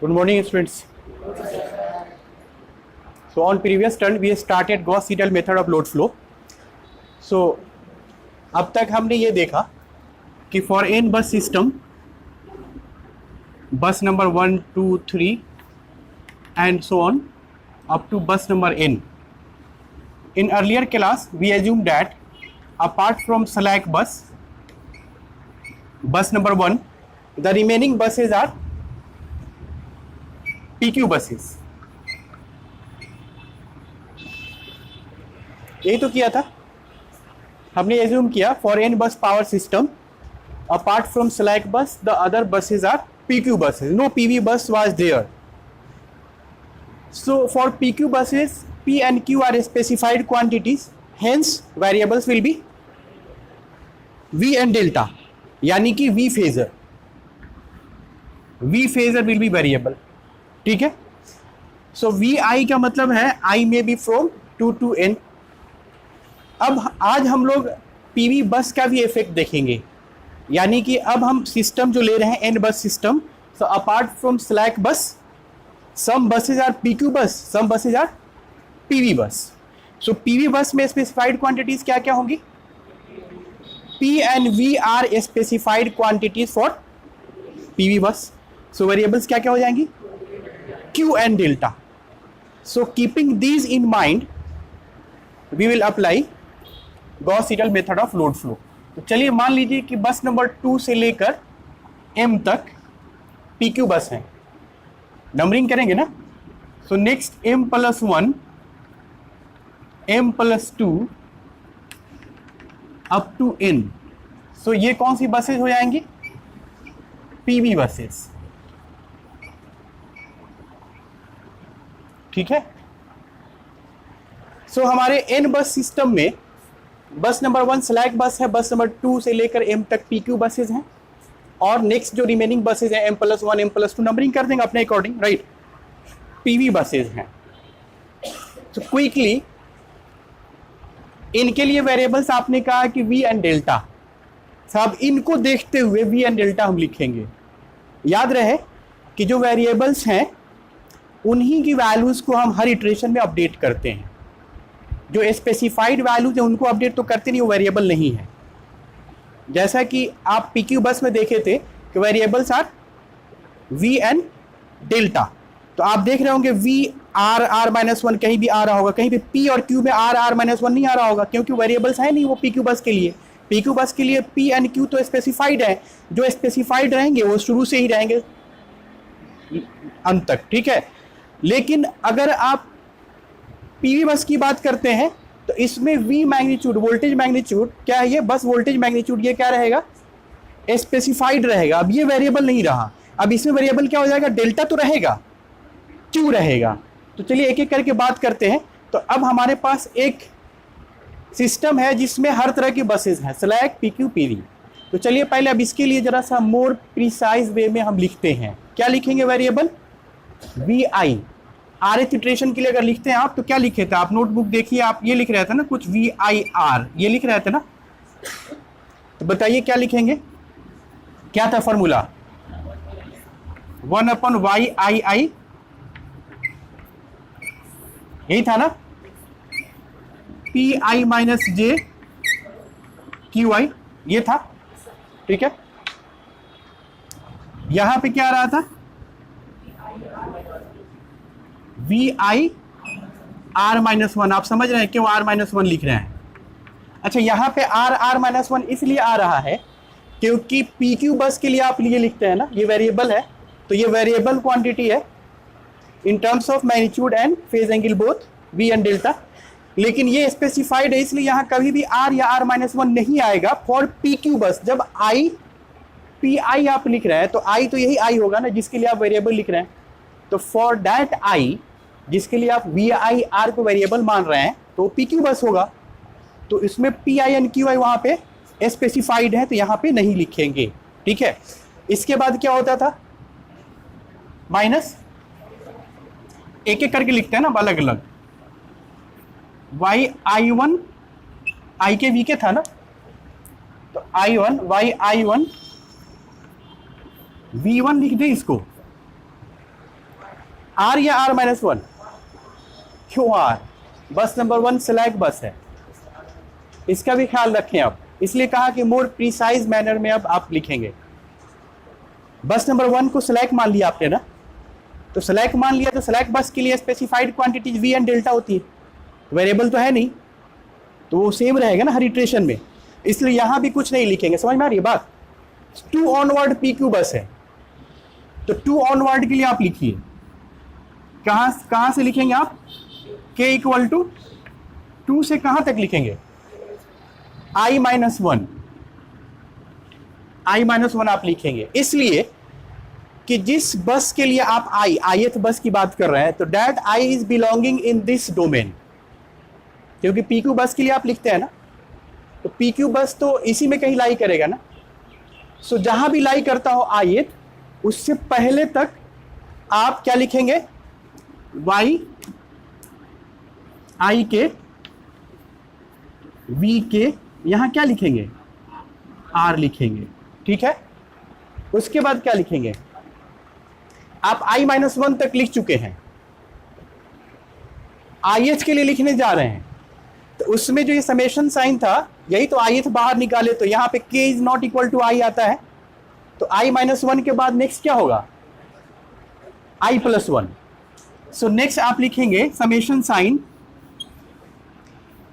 Good morning, students. So on previous turn we started Gauss-Seidel method of load flow. So अब तक हमने ये देखा कि for n bus system, bus number 1, 2, 3 and so on up to bus number n. In earlier class we assumed that apart from slack bus number 1, the remaining buses are PQ buses. यही तो किया था हमने, assume किया for an bus power system apart from slack bus the other buses are PQ buses. No PV bus was there. So for PQ buses P and Q are specified quantities, hence variables will be V and delta, यानी कि V phasor. V phasor will be variable. ठीक है. So VI का मतलब है I may be from 2 to n. अब आज हम लोग PV बस का भी इफेक्ट देखेंगे, यानी कि अब हम सिस्टम जो ले रहे हैं n बस system. So apart from slack बस सम बसेज आर PQ बस, सम buses are PV bus. So PV बस में स्पेसिफाइड क्वांटिटीज क्या क्या होंगी? P and V are specified quantities for PV bus. So variables क्या क्या हो जाएंगी? Q and delta. So keeping these in mind, we will apply Gauss-Seidel method of load flow. तो चलिए मान लीजिए कि बस नंबर 2 से लेकर M तक PQ बस है. नंबरिंग करेंगे ना. So next M+1, M+2 up to N. So ये कौन सी बसेज हो जाएंगी? PV buses. ठीक है. सो हमारे n बस सिस्टम में बस नंबर 1 स्लैक बस है, बस नंबर 2 से लेकर M तक PQ बसेज हैं, और नेक्स्ट जो रिमेनिंग बसेज हैं M+1, M+2 नंबरिंग कर देंगे अपने अकॉर्डिंग, राइट. PV बसेज हैं. तो क्विकली इनके लिए वेरिएबल्स आपने कहा कि V एंड डेल्टा. सब इनको देखते हुए V एंड डेल्टा हम लिखेंगे. याद रहे कि जो वेरिएबल्स हैं उन्हीं की वैल्यूज को हम हर इटरेशन में अपडेट करते हैं. जो स्पेसिफाइड वैल्यूज है उनको अपडेट तो करते नहीं, वो वेरिएबल नहीं है. जैसा कि आप PQ बस में देखे थे कि variables are V and delta. तो आप देख रहे होंगे V R-R-1 कहीं भी आ रहा होगा, कहीं पे P और Q में R-R-1 नहीं आ रहा होगा, क्योंकि वेरिएबल्स है नहीं वो PQ बस के लिए. PQ बस के लिए P एंड Q तो स्पेसिफाइड है. जो स्पेसिफाइड रहेंगे वो शुरू से ही रहेंगे अंत तक. ठीक है. लेकिन अगर आप PV बस की बात करते हैं तो इसमें V मैग्नीट्यूड, वोल्टेज मैग्नीट्यूड क्या है? ये बस वोल्टेज मैग्नीट्यूड ये क्या रहेगा? स्पेसिफाइड रहेगा. अब ये वेरिएबल नहीं रहा. अब इसमें वेरिएबल क्या हो जाएगा? डेल्टा तो रहेगा, Q रहेगा. तो चलिए एक एक करके बात करते हैं. तो अब हमारे पास एक सिस्टम है जिसमें हर तरह की बसेज हैं, स्लैक, PQ, PV. तो चलिए पहले अब इसके लिए जरा सा मोर प्रिसाइज वे में हम लिखते हैं. क्या लिखेंगे? Variable VI. RH इटरेशन के लिए अगर लिखते हैं आप तो क्या लिखे थे आप? नोटबुक देखिए, आप ये लिख रहे थे ना कुछ VIR, ये लिख रहे थे ना. तो बताइए क्या लिखेंगे? क्या था फॉर्मूला? 1/YII, यही था ना. PI - J QI, ये था. ठीक है. यहां पे क्या आ रहा था? VI R-1. आप समझ रहे हैं क्यों R-1 लिख रहे हैं? अच्छा, यहाँ पे R-1 इसलिए आ रहा है क्योंकि PQ बस के लिए आप ये लिखते हैं ना, ये वेरिएबल है, तो ये वेरिएबल क्वांटिटी है in terms of magnitude and phase angle both V and delta. लेकिन ये स्पेसिफाइड है इसलिए यहाँ कभी भी R या R-1 नहीं आएगा फॉर PQ बस. जब PI आप लिख रहे हैं तो I तो यही I होगा ना जिसके लिए आप वेरिएबल लिख रहे हैं. तो फॉर दैट I, जिसके लिए आप VIR को वेरिएबल मान रहे हैं, तो PQ बस होगा. तो इसमें PI एंड QI वहाँ पे स्पेसिफाइड है, तो यहाँ पे नहीं लिखेंगे. ठीक है. इसके बाद क्या होता था? माइनस, एक एक करके लिखते हैं ना अलग अलग. YI1 I के V के था ना, तो I1 YI1 V1 लिख दें इसको. आर या आर माइनस वन? क्यों आर? बस नंबर 1 स्लैक बस है, इसका भी ख्याल रखें आप, इसलिए कहा कि मोर प्रिसाइज मैनर में अब आप लिखेंगे। बस नंबर 1 को स्लैक मान लिया आपने ना, तो स्लैक मान लिया तो स्लैक बस के लिए specified quantities V and delta होती है, वेरिएबल तो है नहीं, तो वो सेम रहेगा ना हर इटरेशन में, इसलिए यहां भी कुछ नहीं लिखेंगे। समझ में आ रही है बात? 2 ऑनवर्ड पी क्यू बस है, तो 2 ऑनवर्ड के लिए आप लिखिए, कहां से लिखेंगे आप? k इक्वल टू 2 से कहां तक लिखेंगे? i माइनस 1, I-1 आप लिखेंगे, इसलिए कि जिस बस के लिए आप ith बस की बात कर रहे हैं, तो that i is belonging in this domain, क्योंकि PQ बस के लिए आप लिखते हैं ना, तो PQ बस तो इसी में कहीं लाई करेगा ना, सो जहां भी लाई करता हो ith, उससे पहले तक आप क्या लिखेंगे? y i के v के, यहां क्या लिखेंगे? r लिखेंगे, ठीक है। उसके बाद क्या लिखेंगे? आप i-1 तक लिख चुके हैं, ith के लिए लिखने जा रहे हैं, तो उसमें जो ये समेशन साइन था, यही तो ith बाहर निकाले, तो यहां पे k is not equal to i आता है, तो i-1 के बाद नेक्स्ट क्या होगा? i+1। सो नेक्स्ट आप लिखेंगे summation sign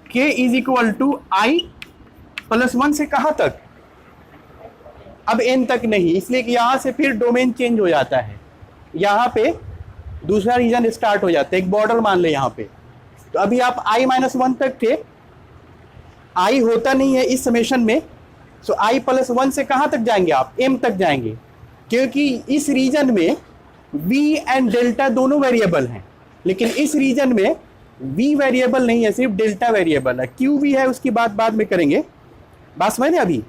k is equal to i+1 से कहां तक? अब n तक नहीं, इसलिए कि यहां से फिर डोमेन चेंज हो जाता है, यहां पे दूसरा रीजन स्टार्ट हो जाता है, एक बॉर्डर मान ले यहां पे, तो अभी आप i-1 तक थे, i होता नहीं है इस समेशन में, सो i+1 से कहां तक जाएंगे आप? m तक जाएंगे, क्योंकि इस रीजन में v एंड डेल्टा दोनों वेरिएबल हैं, लेकिन इस रीजन में v वेरिएबल नहीं है, सिर्फ डेल्टा वेरिएबल है। q v है, उसकी बात बाद में करेंगे, बात समझ रहे अभी?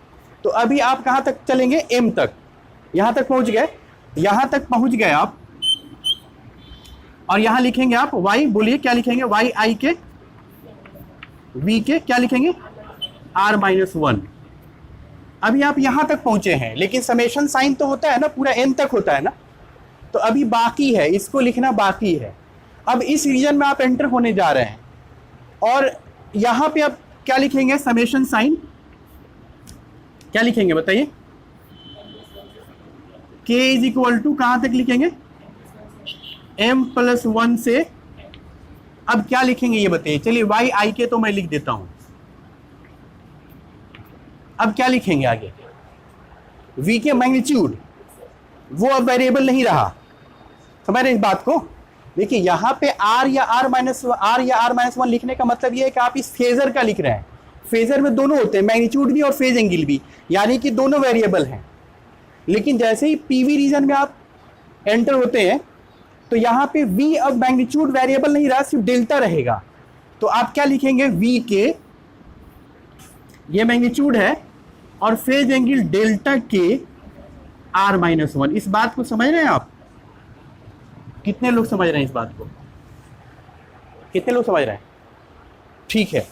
तो अभी आप कहां तक चलेंगे? m तक, यहां तक पहुंच गए, यहां तक पहुंच गए आप, और यहां लिखेंगे आप y, बोलिए क्या लिखेंगे? y i के v के क्या लिखेंगे? r-1। अभी आप यहां तक पहुंचे हैं, लेकिन समेशन साइन तो होता है ना, पूरा n तक होता है ना, तो अभी बाकी है, इसको लिखना बाकी है। अब इस रीजन में आप एंटर होने जा रहे हैं, और यहां पे आप क्या लिखेंगे? समेशन साइन क्या लिखेंगे बताइए? k इज इक्वल टू कहां तक लिखेंगे? m+1 से, अब क्या लिखेंगे ये बताइए? चलिए y i के तो मैं लिख देता हूं, अब क्या लिखेंगे आगे? v के मैग्नीट्यूड, वो अब वेरिएबल नहीं रहा, समझ रहे इस बात को? देखिए यहां पे r या r-1 लिखने का मतलब ये है कि आप इस फेजर का लिख रहे हैं, फेजर में दोनों होते हैं, मैग्नीट्यूड भी और फेज एंगल भी, यानी कि दोनों वेरिएबल हैं। लेकिन जैसे ही पीवी रीजन में आप एंटर होते हैं, तो यहां पे v अब मैग्नीट्यूड वेरिएबल नहीं रहा, सिर्फ डेल्टा रहेगा, तो आप क्या लिखेंगे? v के, ये मैग्नीट्यूड है, और फेज एंगल डेल्टा के r-1। इस बात को समझ रहे हैं आप? कितने लोग समझ रहे हैं इस बात को? कितने लोग समझ रहे हैं? ठीक है,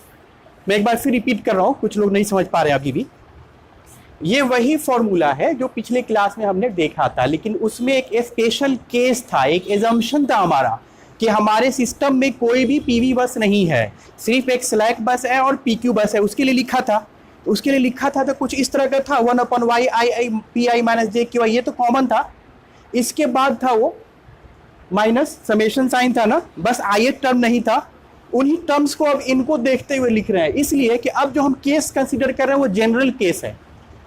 मैं एक बार फिर रिपीट कर रहा हूं, कुछ लोग नहीं समझ पा रहे अभी भी। ये वही फॉर्मूला है जो पिछले क्लास में हमने देखा था, लेकिन उसमें एक स्पेशल केस था, एक एजम्पशन था हमारा, कि हमारे सिस्टम में कोई भी पीवी बस नहीं है, सिर्फ एक स्लैक बस है और पीक्यू बस है। उसके लिए लिखा था, तो कुछ इस तरह का था, 1/y i pi minus J Q I, ये तो कॉमन था। इसके बाद था वो माइनस समेशन साइन था ना, बस ith टर्म नहीं था। उन्हीं टर्म्स को अब इनको देखते हुए लिख रहे हैं, इसलिए कि अब जो हम केस कंसीडर कर रहे हैं वो जनरल केस है।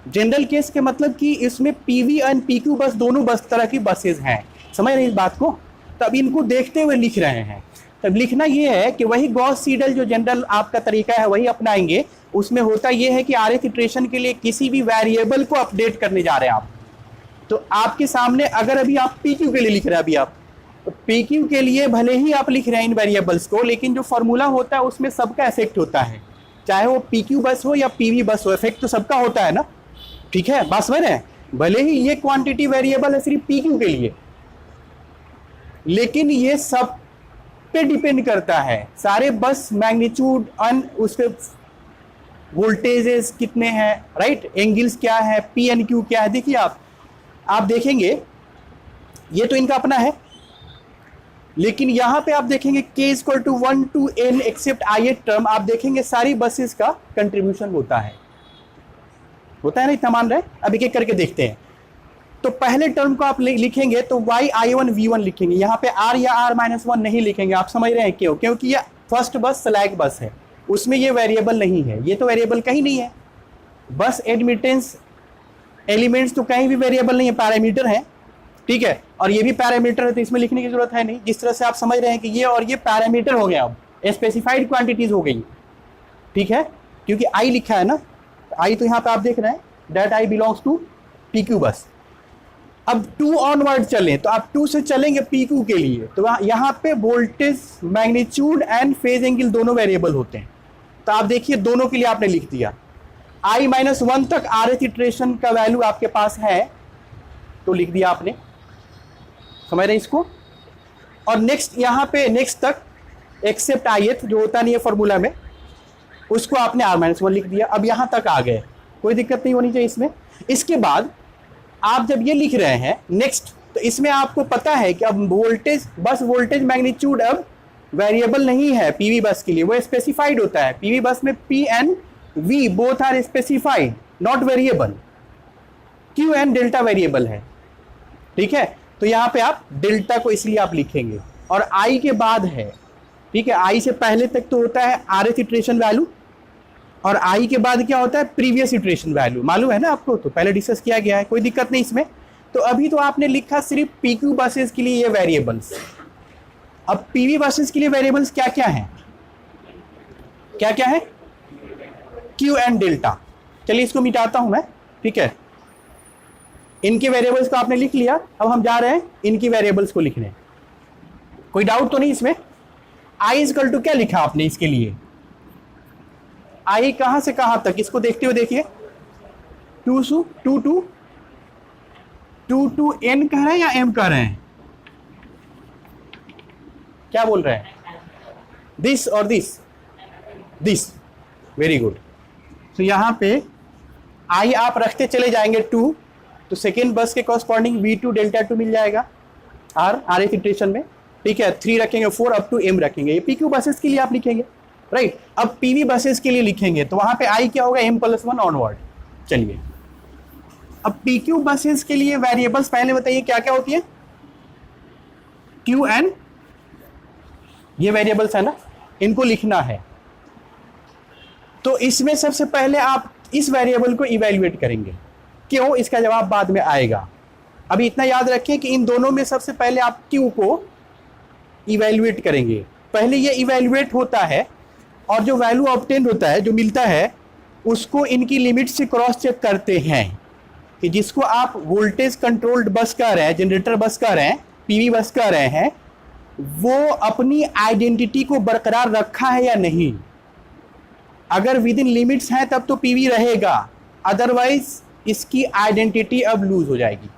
जनरल केस के मतलब कि इसमें पीवी एंड पीक्यू बस दोनों बस तरह की बसेज हैं, समझ रहे हैं इस बात को? तब इनको देखते हुए लिख रहे हैं। तब लिखना ये है कि वही गॉस सीडल जो जनरल आपका तरीका है वही अपनाएंगे। उसमें होता ये है कि rth इटरेशन के लिए किसी भी वेरिएबल को अपडेट करने जा रहे हैं आप, तो आपके सामने अगर अभी आप पीक्यू के लिए लिख रहे हैं, अभी आप तो पीक्यू के लिए भले ही आप लिख रहे हैं इन वेरिएबल्स को, लेकिन जो फॉर्मूला होता है उसमें सबका इफेक्ट होता है, चाहे वो पीक्यू बस हो या पीवी बस हो, इफेक्ट तो सबका होता है ना, ठीक है? बस समझ रहे हैं? भले ही ये क्वांटिटी वेरिएबल है सिर्फ पीक्यू के लिए, लेकिन ये सब पे डिपेंड करता है, सारे बस मैग्नीट्यूड उस पे वोल्टेजेस कितने हैं, राइट, एंगल्स क्या है, पी एन क्यू क्या है। देखिए आप देखेंगे ये तो इनका अपना है, लेकिन यहां पे आप देखेंगे k equal to 1 to n except ith term, आप देखेंगे सारी बसेस का कंट्रीब्यूशन होता है ना, इतना मान रहे हैं। अब एक एक करके देखते हैं। तो पहले टर्म को आप लिखेंगे तो yi1 v1 लिखेंगे, यहाँ पे r या r-1 नहीं लिखेंगे। आप समझ रहे हैं क्यों? क्योंकि ये फर्स्ट बस स्लैक बस है, उसमें ये वेरिएबल नहीं है, ये तो वेरिएबल कहीं नहीं है। बस एडमिटेंस एलिमेंट्स तो कहीं भी वेरिएबल नहीं है, पैरामीटर है, ठीक है। और ये भी पैरामीटर है, तो इसमें लिखने की जरूरत है नहीं। जिस तरह से आप समझ रहे हैं कि ये और ये पैरामीटर हो गया, अब स्पेसिफाइड क्वांटिटीज हो गई, ठीक है, क्योंकि आई लिखा है ना, आई तो यहाँ पे आप देख रहे हैं that I belongs to PQ bus. अब 2 ऑनवर्ड चलें तो आप 2 से चलेंगे PQ के लिए, तो यहाँ पे voltage magnitude and phase angle दोनों वेरिएबल होते हैं। तो आप देखिए दोनों के लिए आपने लिख दिया। i-1 तक rth इटरेशन का वैल्यू आपके पास है, तो लिख दिया आपने, समझ रहे हैं इसको। और नेक्स्ट यहाँ पे नेक्स्ट तक एक्सेप्ट ith जो होता नहीं है फॉर्मूला में, उसको आपने r-1 लिख दिया। अब यहाँ तक आ गए, कोई दिक्कत नहीं होनी चाहिए इसमें। इसके बाद आप जब ये लिख रहे हैं नेक्स्ट, तो इसमें आपको पता है कि अब वोल्टेज बस वोल्टेज मैग्नीट्यूड अब वेरिएबल नहीं है पीवी बस के लिए, वो स्पेसिफाइड होता है। पीवी बस में P and V both are specified not variable, Q and delta variable है, ठीक है। तो यहाँ पे आप डेल्टा को इसलिए आप लिखेंगे, और I के बाद है, ठीक है। I से पहले तक तो होता है rth इटरेशन वैल्यू, और I के बाद क्या होता है प्रीवियस इटरेशन वैल्यू, मालूम है ना आपको, तो पहले डिस्कस किया गया है, कोई दिक्कत नहीं इसमें। तो अभी तो आपने लिखा सिर्फ PQ बसेस के लिए ये वेरिएबल्स। अब PV बसेस के लिए वेरिएबल्स क्या क्या हैं, क्या क्या है? Q and delta. चलिए इसको मिटाता हूं मैं, ठीक है। इनके वेरिएबल्स को आपने लिख लिया, अब हम जा रहे हैं इनकी वेरिएबल्स को लिखने। कोई डाउट तो नहीं इसमें? I इक्वल टू क्या लिखा आपने इसके लिए? I कहां से कहां तक, इसको देखते हुए देखिए, 2 to n कह रहे हैं या m कह रहे हैं, क्या बोल रहे हैं? दिस और दिस, वेरी गुड। तो यहां पे I आप रखते चले जाएंगे 2, तो सेकेंड बस के कॉरस्पॉन्डिंग V2 डेल्टा 2 मिल जाएगा rth इटरेशन में, ठीक है। 3 रखेंगे, 4 अप टू m रखेंगे। ये PQ बसेस के लिए आप लिखेंगे, राइट। अब PV बसेस के लिए लिखेंगे तो वहां पे I क्या होगा, m+1 ऑनवर्ड। चलिए अब PQ बसेस के लिए वेरिएबल्स पहले बताइए क्या क्या होती है? Q एंड ये वेरिएबल्स है ना, इनको लिखना है। तो इसमें सबसे पहले आप इस वेरिएबल को इवैल्यूएट करेंगे, क्यों, इसका जवाब बाद में आएगा। अभी इतना याद रखें कि इन दोनों में सबसे पहले आप Q को इवैल्यूएट करेंगे। पहले ये इवैल्यूएट होता है, और जो वैल्यू ऑब्टेन होता है, जो मिलता है, उसको इनकी लिमिट से क्रॉस चेक करते हैं कि जिसको आप वोल्टेज कंट्रोल्ड बस कह रहे हैं, जनरेटर बस कह रहे हैं, PV बस कह रहे हैं, वो अपनी आइडेंटिटी को बरकरार रखा है या नहीं। अगर विद इन लिमिट्स है तब तो PV रहेगा, अदरवाइज इसकी आइडेंटिटी अब लूज हो जाएगी।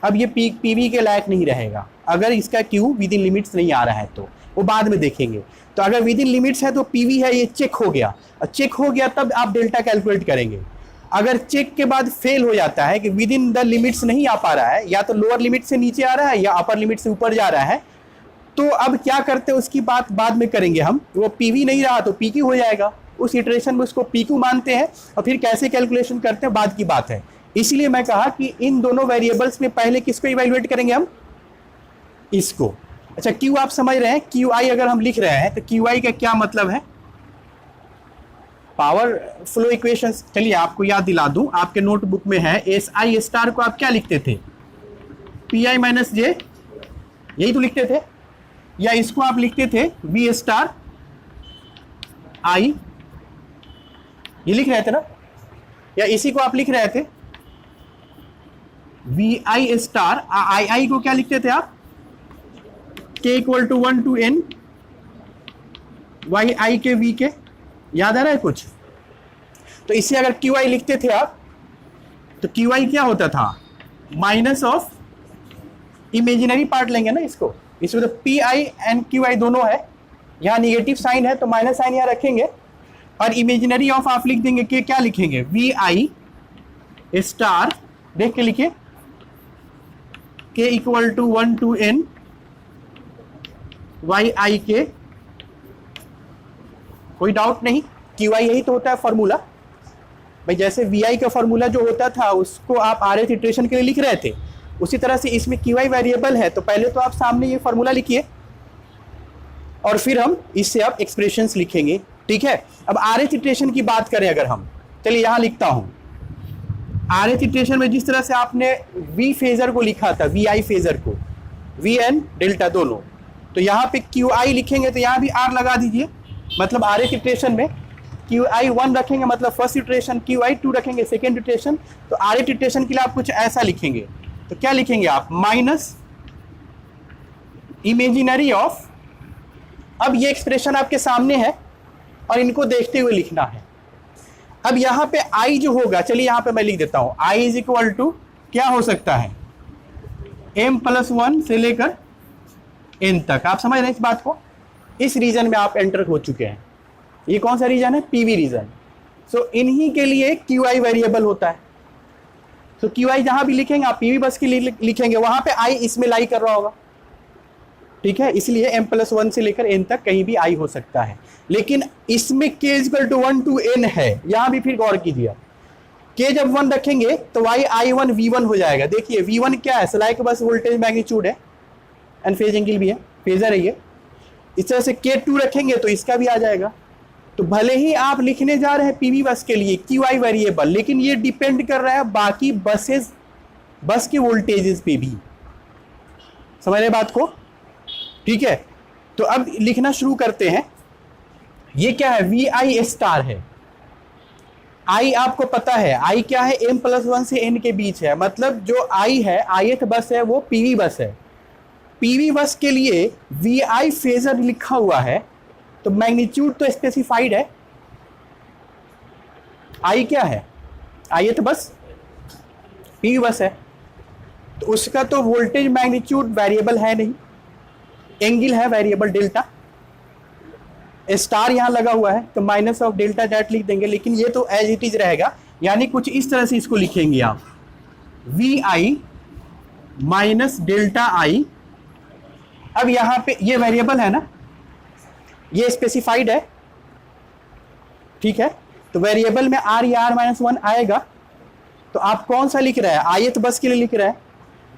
अब ये PV के लायक नहीं रहेगा अगर इसका Q विद इन लिमिट्स नहीं आ रहा है, तो वो बाद में देखेंगे। तो अगर विद इन लिमिट्स है तो PV है, ये चेक हो गया, और चेक हो गया तब आप डेल्टा कैलकुलेट करेंगे। अगर चेक के बाद फेल हो जाता है कि विद इन द लिमिट्स नहीं आ पा रहा है, या तो लोअर लिमिट से नीचे आ रहा है या अपर लिमिट से ऊपर जा रहा है, तो अब क्या करते हैं उसकी बात बाद में करेंगे हम। वो PV नहीं रहा तो PQ हो जाएगा, उस इटरेशन में उसको PQ मानते हैं, और फिर कैसे कैलकुलेशन करते हैं बाद की बात है। इसलिए मैं कहा कि इन दोनों वेरिएबल्स में पहले किसको इवैल्यूएट करेंगे हम, इसको। अच्छा Q आप समझ रहे हैं, QI अगर हम लिख रहे हैं तो QI का क्या मतलब है, पावर फ्लो इक्वेशंस। चलिए आपको याद दिला दूं, आपके नोटबुक में है SI स्टार को आप क्या लिखते थे, PI - J, यही तो लिखते थे, या इसको आप लिखते थे V स्टार I, ये लिख रहे थे ना, या इसी को आप लिख रहे थे VI स्टार, I को क्या लिखते थे आप, K equal to 1 to n YI के V के, याद आ रहा है कुछ? तो इसे अगर QI लिखते थे आप, तो QI क्या होता था, माइनस ऑफ इमेजिनरी पार्ट लेंगे ना इसको, इसमें तो PI एंड QI दोनों है, यहाँ निगेटिव साइन है तो माइनस साइन यहाँ रखेंगे, और इमेजिनरी ऑफ आप लिख देंगे कि क्या लिखेंगे, VI स्टार, देख के लिखिए, K equal to 1 to n Y I K, कोई डाउट नहीं, क्यू आई यही तो होता है फॉर्मूला भाई। जैसे वी आई का फॉर्मूला जो होता था उसको आप आर एथ इटरेशन के लिए लिख रहे थे, उसी तरह से इसमें क्यू आई वेरिएबल है, तो पहले तो आप सामने ये फॉर्मूला लिखिए और फिर हम इससे आप एक्सप्रेशंस लिखेंगे, ठीक है। अब आर एथ इटरेशन की बात करें अगर हम, चलिए यहाँ लिखता हूँ। आर एथ इटरेशन में जिस तरह से आपने वी फेजर को लिखा था, वी आई फेजर को, वी एन डेल्टा दोनों, तो यहाँ पे क्यू आई लिखेंगे तो यहाँ भी आर लगा दीजिए, मतलब आर एथ इटरेशन में क्यू आई 1 रखेंगे मतलब फर्स्ट इटरेशन, क्यू आई 2 रखेंगे सेकेंड इटरेशन, तो आर एथ इटरेशन के लिए आप कुछ ऐसा लिखेंगे। तो क्या लिखेंगे आप, माइनस इमेजिनरी ऑफ, अब ये एक्सप्रेशन आपके सामने है और इनको देखते हुए लिखना है। अब यहाँ पे i जो होगा, चलिए यहाँ पे मैं लिख देता हूँ, i इज इक्वल टू क्या हो सकता है, m+1 से लेकर n तक। आप समझ रहे हैं इस बात को? इस रीजन में आप एंटर हो चुके हैं। ये कौन सा रीजन है, पीवी रीजन। सो इन्हीं के लिए क्यू आई वेरिएबल होता है। तो क्यू आई जहां भी लिखेंगे आप पीवी बस के लिए लिखेंगे, वहां पे आई इसमें लाई कर रहा होगा, ठीक है। इसलिए m+1 से लेकर n तक कहीं भी i हो सकता है। लेकिन इसमें k = 1 to n है, यहां भी फिर गौर कीजिए, k जब 1 रखेंगे तो y i1 v1 हो जाएगा। देखिए v1 क्या है, स्लाइक बस वोल्टेज मैग्नीट्यूड है एंड फेज एंगल भी है, फेजर है ये। इस तरह से k2 रखेंगे तो इसका भी आ जाएगा। तो भले ही आप लिखने जा रहे हैं पीवी बस के लिए क्यू आई वेरिएबल, लेकिन ये डिपेंड कर रहा है बाकी बस के वोल्टेजेस पे भी। समझ रहे बात को, ठीक है। तो अब लिखना शुरू करते हैं। ये क्या है, वी आई स्टार है। आई आपको पता है, आई क्या है, m+1 से n के बीच है, मतलब जो आई है, ith बस है, वो पीवी बस है। पीवी बस के लिए वी आई फेजर लिखा हुआ है, तो मैग्नीट्यूड तो स्पेसिफाइड है। आई क्या है, ith बस, पीवी बस है, तो उसका तो वोल्टेज मैग्नीट्यूड वेरिएबल है नहीं, एंगल है वेरिएबल डेल्टा। स्टार यहां लगा हुआ है तो माइनस ऑफ डेल्टा दैट लिख देंगे, लेकिन ये तो एज इट इज रहेगा। यानी कुछ इस तरह से इसको लिखेंगे आप, V I minus delta I. अब यहां पे ये वेरिएबल है ना, ये स्पेसिफाइड है, ठीक है। तो वेरिएबल में आर या r-1 आएगा, तो आप कौन सा लिख रहे हैं, ith बस के लिए लिख रहे हैं,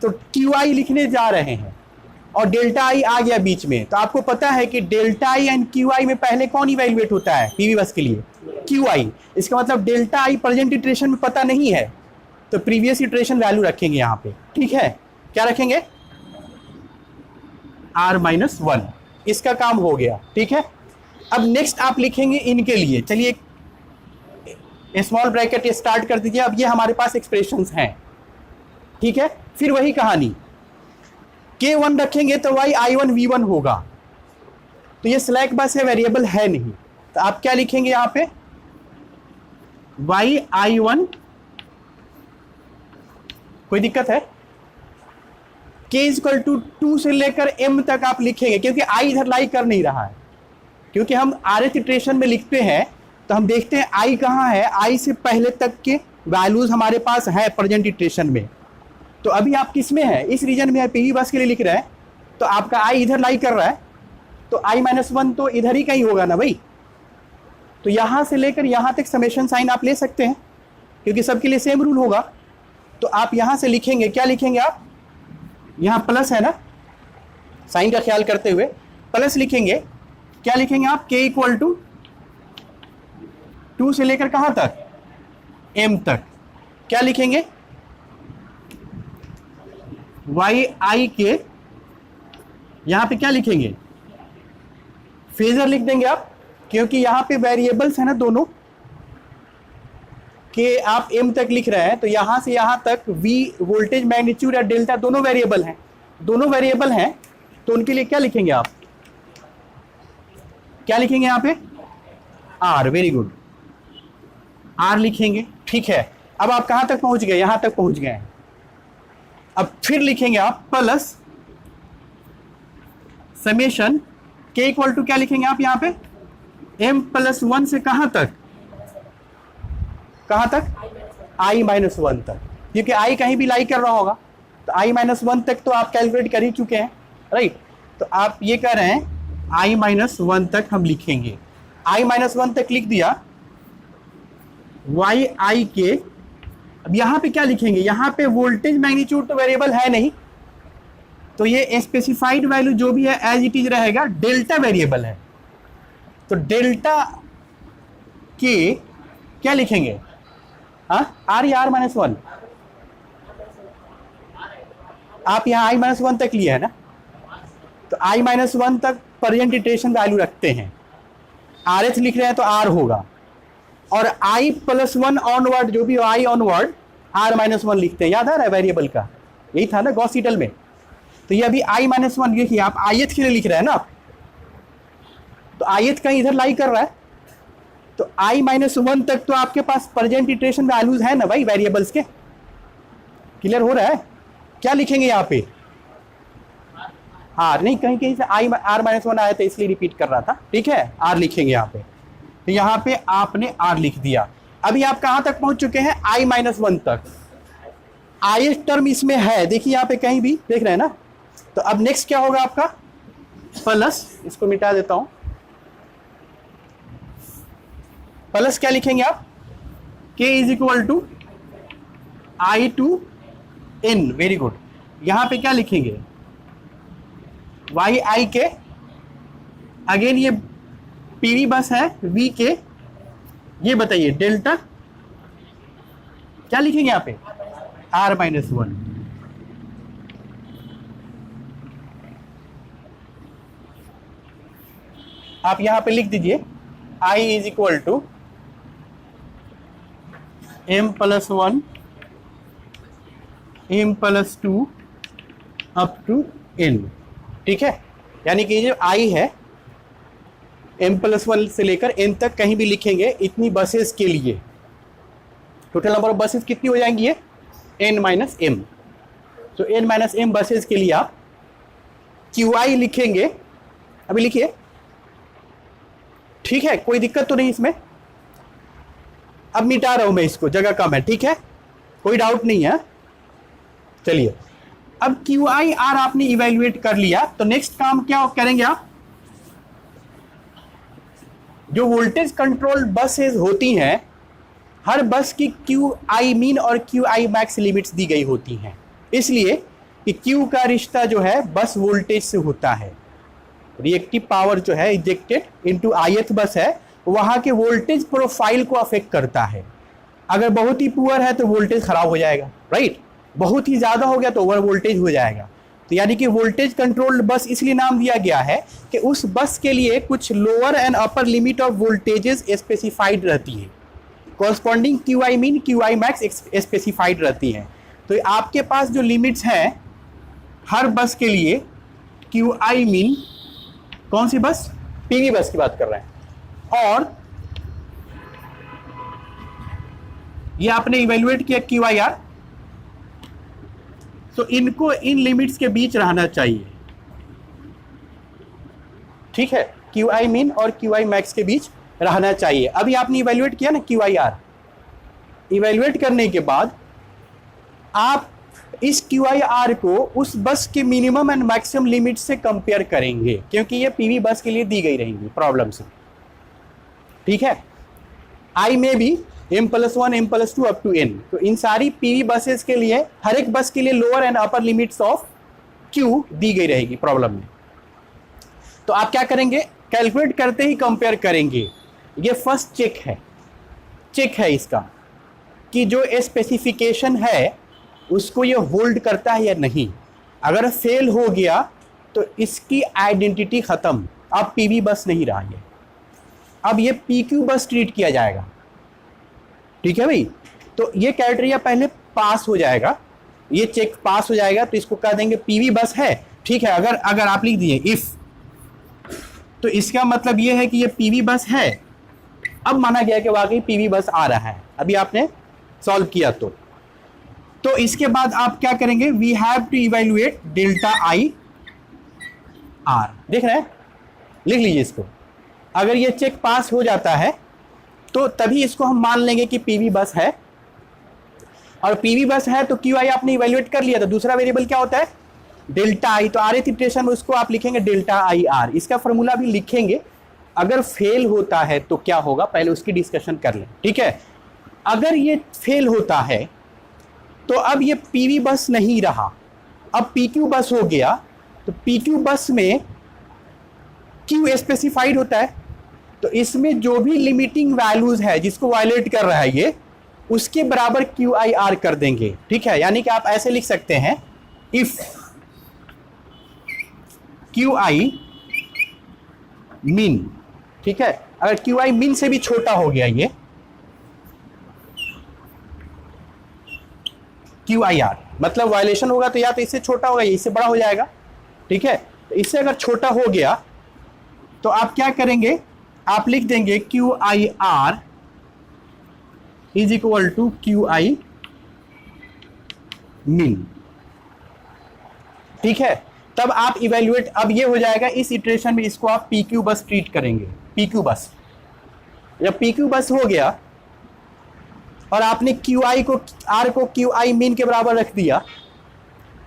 तो क्यू आई लिखने जा रहे हैं और डेल्टा आई आ गया बीच में। तो आपको पता है कि delta I and Q I में पहले कौन इवेल्युएट होता है पीवी बस के लिए, क्यू आई। इसका मतलब डेल्टा आई प्रेजेंट इटरेशन में पता नहीं है, तो प्रीवियस इटरेशन वैल्यू रखेंगे यहाँ पे, ठीक है। क्या रखेंगे, r-1, इसका काम हो गया, ठीक है। अब नेक्स्ट आप लिखेंगे इनके लिए, चलिए स्मॉल ब्रैकेट स्टार्ट कर दीजिए। अब ये हमारे पास एक्सप्रेशंस हैं, ठीक है। फिर वही कहानी, k1 रखेंगे तो y i1 v1 होगा, तो ये स्लैक बस है, वेरिएबल है नहीं, तो आप क्या लिखेंगे यहाँ पे, y i1, कोई दिक्कत है, k = 2 से लेकर m तक आप लिखेंगे, क्योंकि i इधर लाई कर नहीं रहा है। क्योंकि हम rth इटरेशन में लिखते हैं तो हम देखते हैं i कहाँ है, i से पहले तक के वैल्यूज हमारे पास है प्रेजेंट इटरेशन में। तो अभी आप किस में है, इस रीजन में है, पीवी बस के लिए लिख रहे हैं, तो आपका i इधर लाई कर रहा है, तो i-1 तो इधर ही कहीं होगा ना भाई। तो यहां से लेकर यहां तक समेशन साइन आप ले सकते हैं, क्योंकि सबके लिए सेम रूल होगा। तो आप यहां से लिखेंगे, क्या लिखेंगे आप, यहां प्लस है ना, साइन का ख्याल करते हुए प्लस लिखेंगे। क्या लिखेंगे आप, k = 2 से लेकर कहां तक, m तक। क्या लिखेंगे, वाई आई के, यहां पे क्या लिखेंगे, फेजर लिख देंगे आप, क्योंकि यहां पे वेरिएबल्स है ना दोनों के, आप m तक लिख रहे हैं, तो यहां से यहां तक v वोल्टेज मैग्नीट्यूड या डेल्टा दोनों वेरिएबल हैं, तो उनके लिए क्या लिखेंगे आप, क्या लिखेंगे यहां पे, r, वेरी गुड, r लिखेंगे, ठीक है। अब आप कहां तक पहुंच गए, यहां तक पहुंच गए हैं। अब फिर लिखेंगे आप प्लस समेशन k = क्या लिखेंगे आप यहाँ पे, m+1 से कहां तक i-1 तक, क्योंकि i कहीं भी लाई कर रहा होगा, तो i-1 तक तो आप कैलकुलेट कर ही चुके हैं, राइट। तो आप ये कह रहे हैं i-1 तक हम लिखेंगे। i-1 तक लिख दिया, वाई आई के। अब यहाँ पे क्या लिखेंगे, यहाँ पे वोल्टेज मैग्नीट्यूड तो वेरिएबल है नहीं, तो ये स्पेसिफाइड वैल्यू जो भी है एज इट इज रहेगा। डेल्टा वेरिएबल है, तो डेल्टा के क्या लिखेंगे, आर या r-1? आप यहाँ i-1 तक लिए है ना, तो i-1 तक प्रेजेंट इटरेशन वैल्यू रखते हैं। rh लिख रहे हैं तो r होगा, और i+1 ऑनवर्ड जो भी i ऑनवर्ड r-1 लिखते हैं। याद आ रहा है वेरिएबल का, यही था ना गॉस सीडल में। तो ये अभी i-1 लिखिए, आप ith के लिए लिख रहे हैं ना, तो ith कहीं इधर लाई कर रहा है, तो i-1 तक तो आपके पास प्रेजेंट इटरेशन वैल्यूज है ना भाई वेरिएबल्स के। क्लियर हो रहा है? क्या लिखेंगे यहाँ पे, आर नहीं, कहीं कहीं से r-1 आया था इसलिए रिपीट कर रहा था, ठीक है, आर लिखेंगे यहाँ पे। तो यहाँ पे आपने आर लिख दिया। अभी आप कहाँ तक पहुंच चुके हैं, i-1 तक। ith टर्म इसमें है, देखिए यहाँ पे कहीं भी देख रहे हैं ना। तो अब नेक्स्ट क्या होगा आपका, प्लस, इसको मिटा देता हूं, प्लस क्या लिखेंगे आप, k = i to n। Very good. यहां पे क्या लिखेंगे, वाई आई के, अगेन ये पीवी बस है वी के। ये बताइए डेल्टा क्या लिखेंगे यहाँ पे, r-1। आप यहां पे लिख दीजिए i = m+1 m+2 up to n। ठीक है, यानी कि जो i है m+1 से लेकर n तक कहीं भी लिखेंगे इतनी बसेस के लिए। टोटल नंबर ऑफ बसेस कितनी हो जाएंगी ये, n-m। तो n-m बसेस के लिए आप qi लिखेंगे। अभी लिखिए, ठीक है, कोई दिक्कत तो नहीं इसमें। अब मिटा रहा हूं मैं इसको, जगह कम है, ठीक है, कोई डाउट नहीं है। चलिए, अब QI R आपने इवेल्युएट कर लिया, तो नेक्स्ट काम क्या करेंगे आप, जो वोल्टेज कंट्रोल बसेस होती हैं, हर बस की QI मीन और QI मैक्स लिमिट्स दी गई होती हैं, इसलिए कि Q का रिश्ता जो है बस वोल्टेज से होता है। रिएक्टिव पावर जो है इंजेक्टेड इनटू ith बस है, वहां के वोल्टेज प्रोफाइल को अफेक्ट करता है। अगर बहुत ही पुअर है तो वोल्टेज खराब हो जाएगा, राइट। बहुत ही ज्यादा हो गया तो ओवर वोल्टेज हो जाएगा। तो यानी कि वोल्टेज कंट्रोल्ड बस इसलिए नाम दिया गया है कि उस बस के लिए कुछ lower and upper limit of voltages specified रहती है, corresponding QI mean QI max specified रहती है। तो आपके पास जो लिमिट्स हैं हर बस के लिए, QI मीन कौन सी बस, पीवी बस की बात कर रहे हैं, और ये आपने इवेल्युएट किया QIR, तो इनको इन लिमिट्स के बीच रहना चाहिए, ठीक है, QI मीन और QI मैक्स के बीच रहना चाहिए। अभी आपने इवेल्युएट किया ना QIR, इवेल्युएट करने के बाद आप इस QIR को उस बस के मिनिमम एंड मैक्सिमम लिमिट से कंपेयर करेंगे, क्योंकि ये पीवी बस के लिए दी गई रहेंगी प्रॉब्लम से, ठीक है। I में भी m+1 m+2 up to n, तो इन सारी पीवी बसेस के लिए हर एक बस के लिए lower and upper limits of Q दी गई रहेगी प्रॉब्लम में। तो आप क्या करेंगे, कैलकुलेट करते ही कंपेयर करेंगे। ये फर्स्ट चेक है इसका कि जो स्पेसिफिकेशन है उसको ये होल्ड करता है या नहीं। अगर फेल हो गया तो इसकी आइडेंटिटी खत्म, अब पीवी बस नहीं रहा ये, अब ये PQ बस ट्रीट किया जाएगा, ठीक है भाई। तो ये क्राइटेरिया पहले पास हो जाएगा, ये चेक पास हो जाएगा तो इसको कह देंगे पीवी बस है, ठीक है। अगर आप लिख दिए इफ, तो इसका मतलब ये है कि ये पीवी बस है, अब माना गया कि वाकई पीवी बस आ रहा है। अभी आपने सॉल्व किया तो इसके बाद आप क्या करेंगे, we have to evaluate delta I R। देख रहे हैं, लिख लीजिए इसको। अगर ये चेक पास हो जाता है तो तभी इसको हम मान लेंगे कि पीवी बस है, और पीवी बस है तो QI आपने इवेल्युएट कर लिया। तो दूसरा वेरिएबल क्या होता है, डेल्टा आई, तो आरएथ इटरेशन में उसको आप लिखेंगे डेल्टा आई आर। इसका फॉर्मूला भी लिखेंगे। अगर फेल होता है तो क्या होगा, पहले उसकी डिस्कशन कर लें, ठीक है। अगर ये फेल होता है तो अब ये पीवी बस नहीं रहा, अब पीक्यू बस हो गया। तो पीक्यू बस में क्यू स्पेसिफाइड होता है, तो इसमें जो भी लिमिटिंग वैल्यूज है जिसको वायलेट कर रहा है ये, उसके बराबर क्यू आई आर कर देंगे, ठीक है। यानी कि आप ऐसे लिख सकते हैं, इफ क्यू आई मीन, ठीक है। अगर क्यू आई मीन से भी छोटा हो गया ये क्यू आई आर, मतलब वायलेशन होगा तो या तो इससे छोटा होगा या इससे बड़ा हो जाएगा, ठीक है। तो इससे अगर छोटा हो गया तो आप क्या करेंगे, आप लिख देंगे Q I R is equal to Q I mean, ठीक है। तब आप इवेल्युएट, अब ये हो जाएगा इस इटरेशन में, इसको आप पीक्यू बस ट्रीट करेंगे, पीक्यू बस। जब पीक्यू बस हो गया और आपने क्यू आई को, आर को क्यू आई मीन के बराबर रख दिया,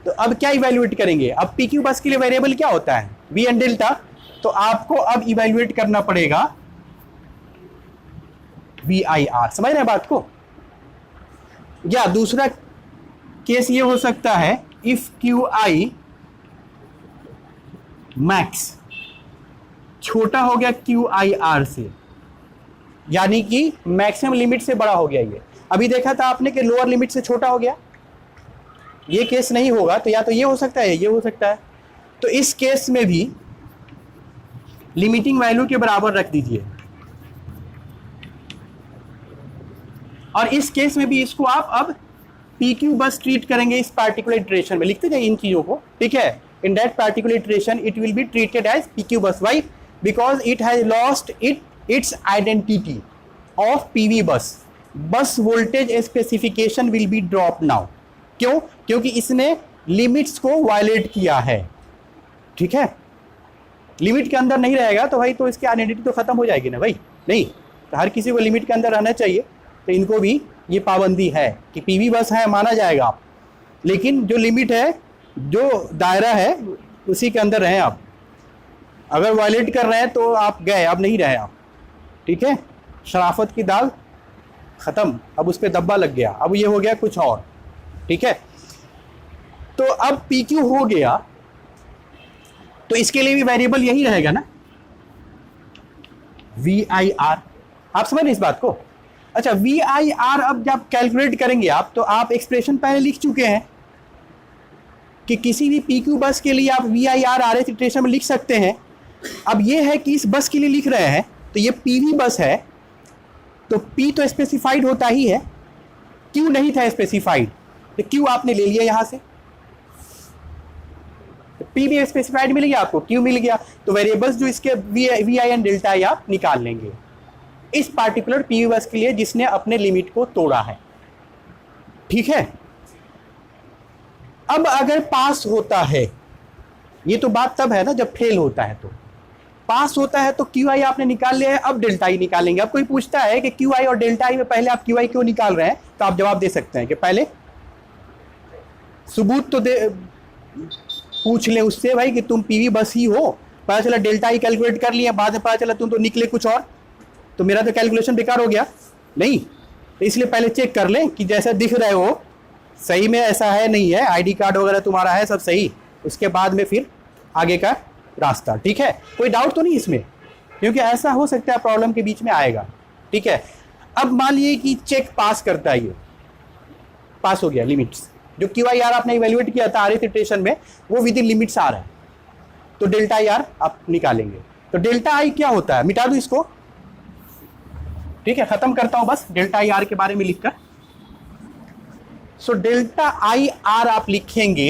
तो अब क्या इवेल्युएट करेंगे। अब पीक्यू बस के लिए वेरिएबल क्या होता है, वी एंड डेल्टा, तो आपको अब इवेल्युएट करना पड़ेगा वी आई आर। समझ रहे हैं बात को। या दूसरा केस ये हो सकता है, इफ क्यू आई मैक्स छोटा हो गया क्यू आई आर से, यानी कि मैक्सिमम लिमिट से बड़ा हो गया। ये अभी देखा था आपने कि लोअर लिमिट से छोटा हो गया, ये केस नहीं होगा तो या तो ये हो सकता है, ये हो सकता है। तो इस केस में भी लिमिटिंग वैल्यू के बराबर रख दीजिए, और इस केस में भी इसको आप अब पीक्यू बस ट्रीट करेंगे इस पार्टिकुलर इटरेशन में। लिखते जाइए इन चीजों को, ठीक है। In that particular iteration it will be treated as PQ bus. Why? Because it has lost its identity of PV bus. Bus voltage specification will be drop now. क्यों? क्योंकि इसने लिमिट्स को वायलेट किया है, ठीक है। लिमिट के अंदर नहीं रहेगा तो भाई तो इसकी आइडेंटिटी तो खत्म हो जाएगी ना भाई। नहीं, तो हर किसी को लिमिट के अंदर रहना चाहिए। तो इनको भी ये पाबंदी है कि पीवी बस है माना जाएगा आप, लेकिन जो लिमिट है, जो दायरा है, उसी के अंदर रहें आप। अगर वायलेट कर रहे हैं तो आप गए, अब नहीं रहे आप, ठीक है। शराफत की दाग खत्म, अब उस पर धब्बा लग गया, अब ये हो गया कुछ और, ठीक है। तो अब PQ हो गया तो इसके लिए भी वेरिएबल यही रहेगा ना, VIR। आप समझ रहे इस बात को। अच्छा, VIR अब जब कैलकुलेट करेंगे आप, तो आप एक्सप्रेशन पहले लिख चुके हैं कि किसी भी PQ बस के लिए आप VIR RS इटरेशन में लिख सकते हैं। अब ये है कि इस बस के लिए लिख रहे हैं तो ये PV बस है, तो P तो स्पेसिफाइड होता ही है, Q नहीं था स्पेसिफाइड, तो Q आपने ले लिया यहां से, तो P भी स्पेसिफाइड मिल गया आपको, Q मिल गया। तो वेरिएबल्स जो इसके VI एंड डेल्टा आई आप निकाल लेंगे इस पार्टिकुलर PV बस के लिए जिसने अपने लिमिट को तोड़ा है, ठीक है। अब अगर पास होता है, ये तो बात तब है ना जब फेल होता है। तो पास होता है तो क्यू आई आपने निकाल लिया है, अब डेल्टा आई निकालेंगे। अब कोई पूछता है कि क्यू आई और डेल्टा आई में पहले आप क्यू आई क्यों निकाल रहे हैं, तो आप जवाब दे सकते हैं कि पहले सबूत तो दे, पूछ ले उससे भाई कि तुम पीवी बस ही हो। पता चला डेल्टा आई कैलकुलेट कर लिया, बाद में पता चला तुम तो निकले कुछ और, तो मेरा तो कैलकुलेशन बेकार हो गया। नहीं, तो इसलिए पहले चेक कर लें कि जैसा दिख रहे हो सही में ऐसा है नहीं है, आईडी कार्ड वगैरह तुम्हारा है सब सही, उसके बाद में फिर आगे का रास्ता, ठीक है। कोई डाउट तो नहीं इसमें, क्योंकि ऐसा हो सकता है प्रॉब्लम के बीच में आएगा, ठीक है। अब मान लीजिए कि चेक पास करता है, ये पास हो गया, लिमिट्स जो क्यू आई आर आपने इवेल्युएट किया था RS इटरेशन में वो विद इन लिमिट्स आ रहा है, तो डेल्टा आई आर आप निकालेंगे। तो डेल्टा आई क्या होता है, मिटा दूं इसको, ठीक है, खत्म करता हूं बस डेल्टा आई आर के बारे में लिखकर। सो डेल्टा आई आर आप लिखेंगे,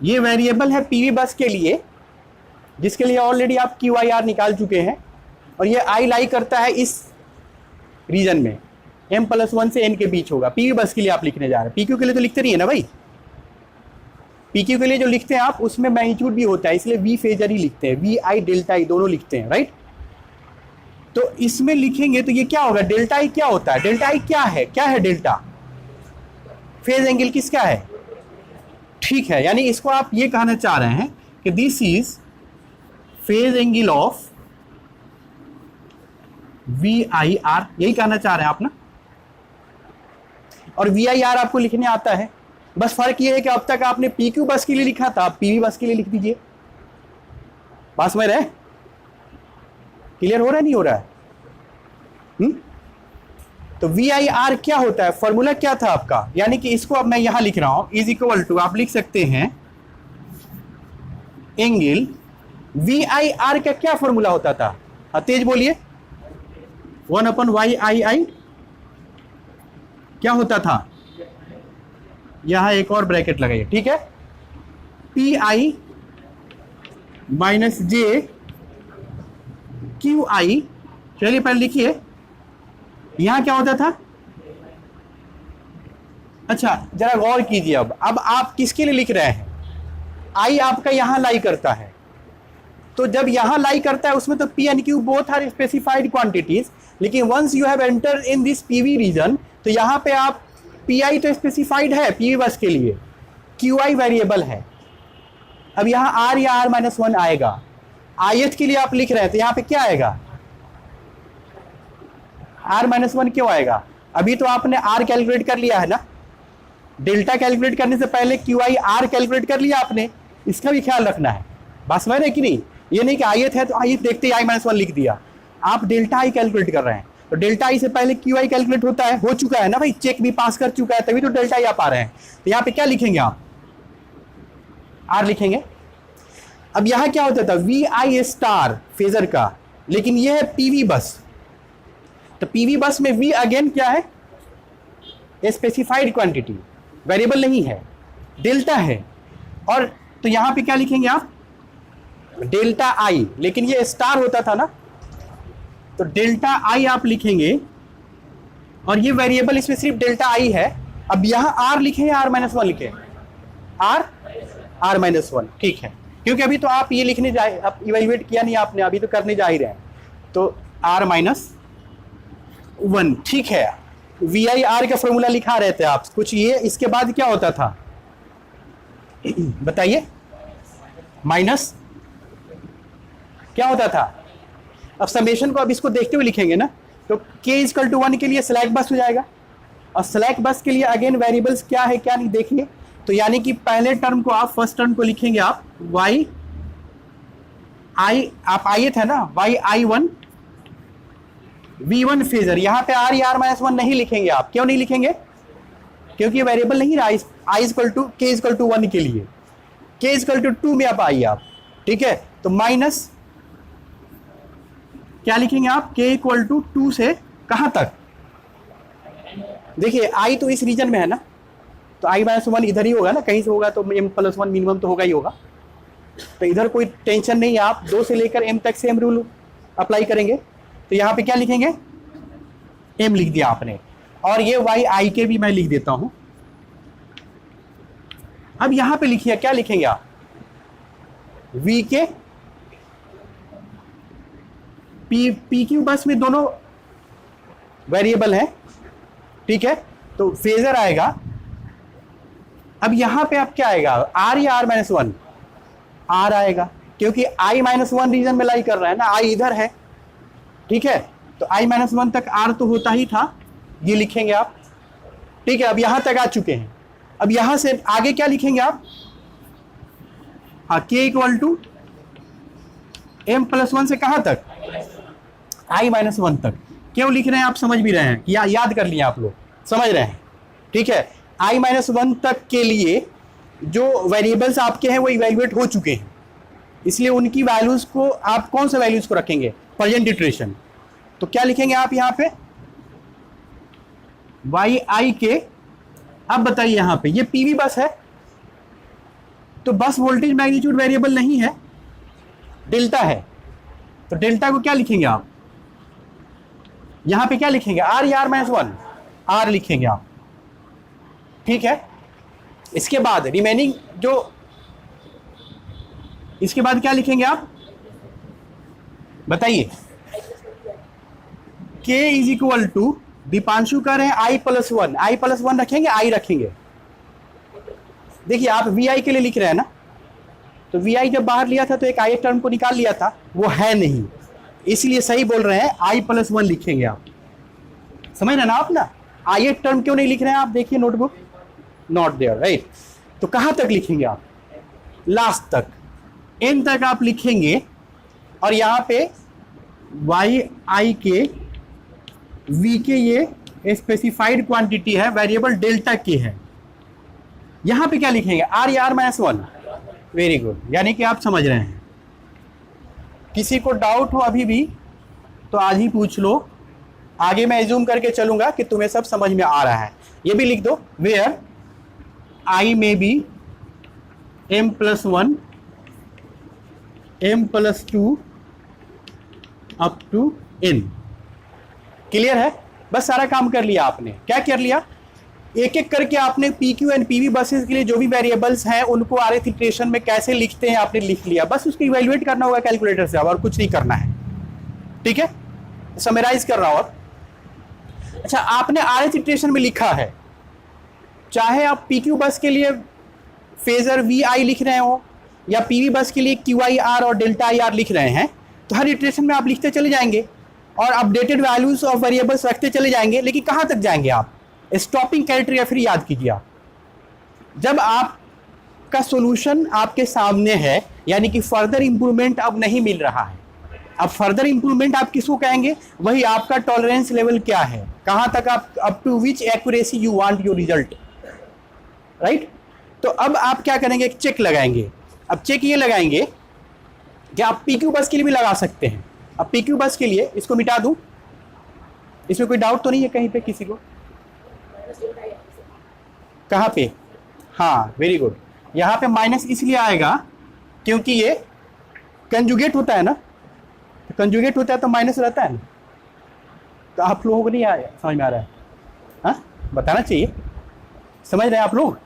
ये वेरिएबल है पीवी बस के लिए जिसके लिए ऑलरेडी आप क्यू आई आर निकाल चुके हैं, और ये आई लाई करता है इस रीजन में, m+1 से n के बीच होगा। पीवी बस के लिए आप लिखने जा रहे हैं, PQ के लिए तो लिखते नहीं है ना भाई। PQ के लिए जो लिखते हैं आप उसमें मैग्नीट्यूड भी होता है, इसलिए V फेजर ही लिखते हैं, VI डेल्टा आई दोनों लिखते हैं, राइट। तो इसमें लिखेंगे तो ये क्या होगा, डेल्टा आई क्या होता है, डेल्टा आई क्या है डेल्टा, फेज एंगल किसका है? ठीक है, यानी इसको आप ये कहना चाह रहे हैं कि this is phase angle of VIR, यही कहना चाह रहे हैं आप ना। और VIR आपको लिखने आता है, बस फर्क ये है कि अब तक आपने PQ बस के लिए लिखा था, आप PV बस के लिए लिख दीजिए। पास में रहे? क्लियर हो रहा है नहीं हो रहा है? तो VIR क्या होता है, फॉर्मूला क्या था आपका, यानी कि इसको अब मैं यहां लिख रहा हूं, इज इक्वल टू, आप लिख सकते हैं एंगल VIR का क्या फॉर्मूला होता था? तेज बोलिए। 1/YII क्या होता था? यहां एक और ब्रैकेट लगाइए, ठीक है। PI माइनस JQI, चलिए पहले लिखिए, यहां क्या होता था? अच्छा जरा गौर कीजिए, अब आप किसके लिए लिख रहे हैं? I आपका यहां लाई करता है, तो जब यहां लाई करता है उसमें तो P and Q both are specified quantities, लेकिन once you have enter in this PV region, तो यहां पे आप PI तो स्पेसिफाइड है PV बस के लिए, QI वेरिएबल है। अब यहां R या R-1 आएगा, ith के लिए आप लिख रहे हैं तो यहां पे क्या आएगा? R-1 क्यों आएगा? अभी तो आपने R कैलकुलेट कर लिया है ना, डेल्टा कैलकुलेट करने से पहले QI R कैलकुलेट कर लिया आपने, इसका भी ख्याल रखना है। बस में है कि नहीं? ये नहीं कि ith है तो ith देखते ही I-1 लिख दिया, आप डेल्टा आई कैलकुलेट कर रहे हैं, तो डेल्टा आई से पहले QI कैलकुलेट होता है, हो चुका है ना भाई, चेक भी पास कर चुका है, तभी तो डेल्टा आई आप आ रहे हैं। तो यहाँ पे क्या लिखेंगे आप? R लिखेंगे। अब यहां क्या होता था? VI स्टार फेजर का, लेकिन ये है PV बस, तो PV बस में V अगेन क्या है? स्पेसिफाइड क्वांटिटी, वेरिएबल नहीं है, डेल्टा है। और तो यहां पे क्या लिखेंगे आप? डेल्टा आई, लेकिन ये स्टार होता था ना, तो डेल्टा आई आप लिखेंगे, और ये वेरिएबल इसमें सिर्फ डेल्टा आई है। अब यहां R लिखे या R-1 लिखे? R-1, ठीक है, क्योंकि अभी तो आप ये लिखने जाए, अब इवेल्युएट किया नहीं आपने, अभी तो करने जा ही रहे हैं, तो R-1, ठीक है। VIR का फॉर्मूला लिखा रहे थे आप कुछ, ये इसके बाद क्या होता था बताइए? माइनस क्या होता था? अब समेशन को अब इसको देखते हुए लिखेंगे ना, तो K=1 के लिए स्लैक बस हो जाएगा, और स्लैक बस के लिए अगेन वेरिएबल्स क्या है क्या नहीं देखिए, तो यानी कि पहले टर्म को आप, फर्स्ट टर्म को लिखेंगे आप YI, आप ith है ना, YI1 V1 फेजर, यहां पे R या R-1 नहीं लिखेंगे आप, क्यों नहीं लिखेंगे? क्योंकि वेरिएबल नहीं रहा K=1 के लिए, K=2 में आप आइए आप, ठीक है। तो माइनस क्या लिखेंगे आप? K=2 से कहां तक? देखिए I तो इस रीजन में है ना, तो I-1 इधर ही होगा ना, कहीं से होगा तो M+1 मिनिमम तो होगा ही होगा, तो इधर कोई टेंशन नहीं है, आप 2 से लेकर M तक सेम रूल अप्लाई करेंगे। तो यहाँ पे क्या लिखेंगे? M लिख दिया आपने, और ये YI के भी मैं लिख देता हूं। अब यहां पे लिखिए, क्या लिखेंगे आप? V के PQ बस में दोनों वेरिएबल है, ठीक है, तो फेजर आएगा। अब यहां पे आप क्या आएगा? R या R-1? R आएगा, क्योंकि I-1 रीजन में लाई कर रहा है ना, I इधर है, ठीक है, तो I-1 तक R तो होता ही था, ये लिखेंगे आप, ठीक है। अब यहां तक आ चुके हैं, अब यहां से आगे क्या लिखेंगे आप? हाँ, K=M+1 से कहां तक? I-1 तक। क्यों लिख रहे हैं आप समझ भी रहे हैं, या याद कर लिया आप लोग, समझ रहे हैं, ठीक है। I-1 तक के लिए जो वेरिएबल्स आपके हैं वो इवैल्यूएट हो चुके हैं, इसलिए उनकी वैल्यूज को आप कौन से वैल्यूज को रखेंगे? Present iteration. तो क्या लिखेंगे आप यहां पे? YI के, अब बताइए यहां पे ये PV बस है, तो बस वोल्टेज मैग्नीट्यूड वेरिएबल नहीं है, डेल्टा है, तो डेल्टा को क्या लिखेंगे आप? यहां पे क्या लिखेंगे? R या R-1? R लिखेंगे आप, ठीक है। इसके बाद रिमेनिंग जो, इसके बाद क्या लिखेंगे आप बताइए? K=, दीपांशु कह रहे हैं I+1, I+1 रखेंगे, I रखेंगे, देखिए आप वी आई के लिए लिख रहे हैं ना, तो वी आई जब बाहर लिया था तो एक आई टर्म को निकाल लिया था, वो है नहीं, इसलिए सही बोल रहे हैं i+1 लिखेंगे आप। समझ रहे ना आप ना, आई टर्म क्यों नहीं लिख रहे हैं आप, देखिए नोटबुक, नॉट देयर, राइट। तो कहां तक लिखेंगे आप, लास्ट तक, n तक आप लिखेंगे, और यहां पे वाई आई के v के ये स्पेसिफाइड क्वांटिटी है, वेरिएबल डेल्टा के है, यहां पे क्या लिखेंगे r या r-1। वेरी गुड, यानी कि आप समझ रहे हैं। किसी को डाउट हो अभी भी तो आज ही पूछ लो, आगे मैं एज्यूम करके चलूंगा कि तुम्हें सब समझ में आ रहा है। ये भी लिख दो, where i may be m+1 m+2 up to n। Clear है, बस सारा काम कर लिया आपने। क्या कर लिया, एक एक करके आपने PQ एंड PV बसेस के लिए जो भी वेरिएबल्स हैं उनको rth इटरेशन में कैसे लिखते हैं आपने लिख लिया, बस उसको इवैल्यूएट करना होगा कैलकुलेटर से, और कुछ नहीं करना है। ठीक है, समराइज कर रहा हूं अब। अच्छा, आपने rth इटरेशन में लिखा है, चाहे आप PQ बस के लिए फेजर VI लिख रहे हो या PV बस के लिए QIR और डेल्टा IR लिख रहे हैं, तो हर इटरेशन में आप लिखते चले जाएंगे और अपडेटेड वैल्यूज ऑफ वेरिएबल्स रखते चले जाएंगे। लेकिन कहां तक जाएंगे आप, स्टॉपिंग क्राइटेरिया फिर याद कीजिए आप, जब आपका सॉल्यूशन आपके सामने है, यानी कि फर्दर इंप्रूवमेंट अब नहीं मिल रहा है। अब फर्दर इंप्रूवमेंट आप किसको कहेंगे, वही आपका टॉलरेंस लेवल क्या है, कहां तक आप, up to which accuracy you want your result, right. तो अब आप क्या करेंगे, एक चेक लगाएंगे। अब चेक ये लगाएंगे कि आप PQ बस के लिए भी लगा सकते हैं। अब PQ बस के लिए इसको मिटा दूं, इसमें कोई डाउट तो नहीं है कहीं पे किसी को, कहां पे, हाँ वेरी गुड, यहां पे माइनस इसलिए आएगा क्योंकि ये कंजुगेट होता है ना, तो कंजुगेट होता है तो माइनस रहता है ना। तो आप लोगों को नहीं आया, समझ में आ रहा है, हाँ बताना चाहिए, समझ रहे हैं आप लोग।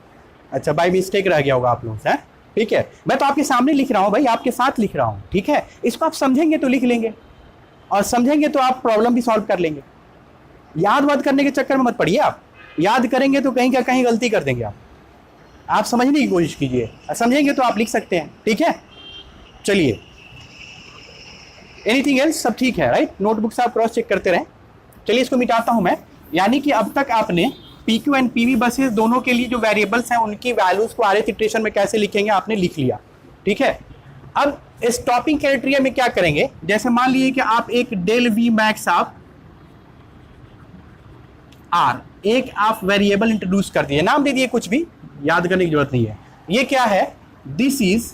अच्छा, बाय मिस्टेक रह गया होगा आप लोगों से, ठीक है। मैं तो आपके सामने लिख रहा हूँ भाई, आपके साथ लिख रहा हूँ, ठीक है। इसको आप समझेंगे तो लिख लेंगे, और समझेंगे तो आप प्रॉब्लम भी सॉल्व कर लेंगे। याद वाद करने के चक्कर में मत पड़िए आप, याद करेंगे तो कहीं क्या कहीं गलती कर देंगे आप समझने की कोशिश कीजिए, समझेंगे तो आप लिख सकते हैं, ठीक है। चलिए, एनीथिंग एल्स, सब ठीक है, राइट। नोटबुक से आप क्रॉस चेक करते रहें। चलिए इसको मिटाता हूं मैं, यानी कि अब तक आपने PQ एंड PV बसेस दोनों के लिए जो वेरिएबल्स हैं उनकी वैल्यूज को rth इटरेशन में कैसे लिखेंगे आपने लिख लिया, ठीक है। अब स्टॉपिंग क्राइटेरिया में क्या करेंगे, जैसे मान लीजिए कि आप एक डेल V मैक्स आप R एक आप वेरिएबल इंट्रोड्यूस कर दिए, नाम दे दिए, कुछ भी याद करने की जरूरत नहीं है। ये क्या है, दिस इज